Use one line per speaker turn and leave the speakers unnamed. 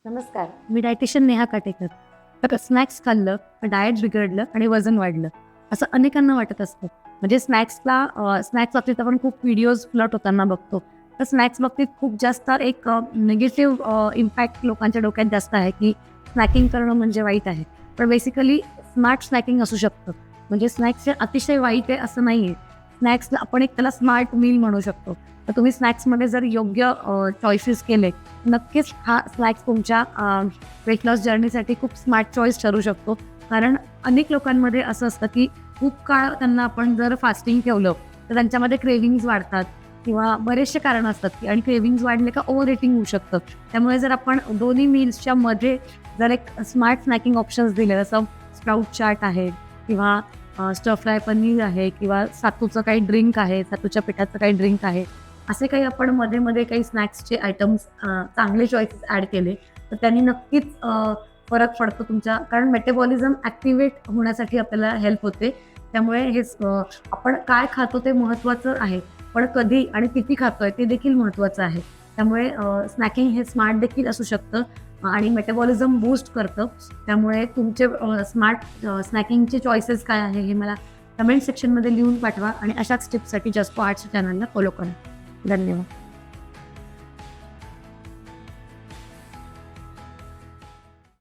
नमस्कार, मी डायटिशियन नेहा काटेकर. तर स्नॅक्स खाल्लं, डाएट बिघडलं आणि वजन वाढलं, असं अनेकांना वाटत असतं. म्हणजे स्नॅक्स बाबतीत आपण खूप व्हिडिओज फ्लट होताना बघतो. तर स्नॅक्स बाबतीत खूप जास्त एक निगेटिव्ह इम्पॅक्ट लोकांच्या डोक्यात जास्त आहे, की स्नॅकिंग करणं म्हणजे वाईट आहे. पण बेसिकली स्मार्ट स्नॅकिंग असू शकतं. म्हणजे स्नॅक्स हे अतिशय वाईट आहे असं नाही आहे. स्नॅक्सला आपण त्याला स्मार्ट मील म्हणू शकतो. तर तुम्ही स्नॅक्समध्ये जर योग्य चॉईसेस केले, नक्कीच हा स्नॅक्स तुमच्या वेट लॉस जर्नीसाठी खूप स्मार्ट चॉईस ठरू शकतो. कारण अनेक लोकांमध्ये असं असतं, की खूप काळ त्यांना आपण जर फास्टिंग ठेवलं, तर त्यांच्यामध्ये क्रेव्हिंग्ज वाढतात किंवा बरेचसे कारणं असतात, की आणि क्रेव्हिंग्ज वाढले का ओव्हर ईटिंग होऊ शकतं. त्यामुळे जर आपण दोन्ही मील्सच्या मध्ये जर एक स्मार्ट स्नॅकिंग ऑप्शन्स दिले, जसं स्प्राउट चाट आहे किंवा स्टर फ्राय पनीर आहे किंवा सातूचं काही ड्रिंक आहे, सातूच्या पिठाचं काही ड्रिंक आहे, असे काही आपण मध्ये काही स्नॅक्सचे आयटम्स चांगले चॉईसेस ॲड केले, तर त्यांनी नक्कीच फरक पडतो तुमच्या. कारण मेटाबॉलिझम ॲक्टिवेट होण्यासाठी आपल्याला हेल्प होते. त्यामुळे आपण काय खातो ते महत्त्वाचं आहे, पण कधी आणि किती खातोय ते देखील महत्त्वाचं आहे. त्यामुळे स्नॅकिंग हे स्मार्ट देखील असू शकतं आणि मेटाबॉलिझम बूस्ट करतं. त्यामुळे तुमचे स्मार्ट स्नॅकिंगचे चॉईसेस काय आहे हे मला कमेंट सेक्शनमध्ये लिहून पाठवा आणि अशाच टिप्ससाठी जस्ट फॉर आर्ट्स चॅनलला फॉलो करा. धन्यवाद.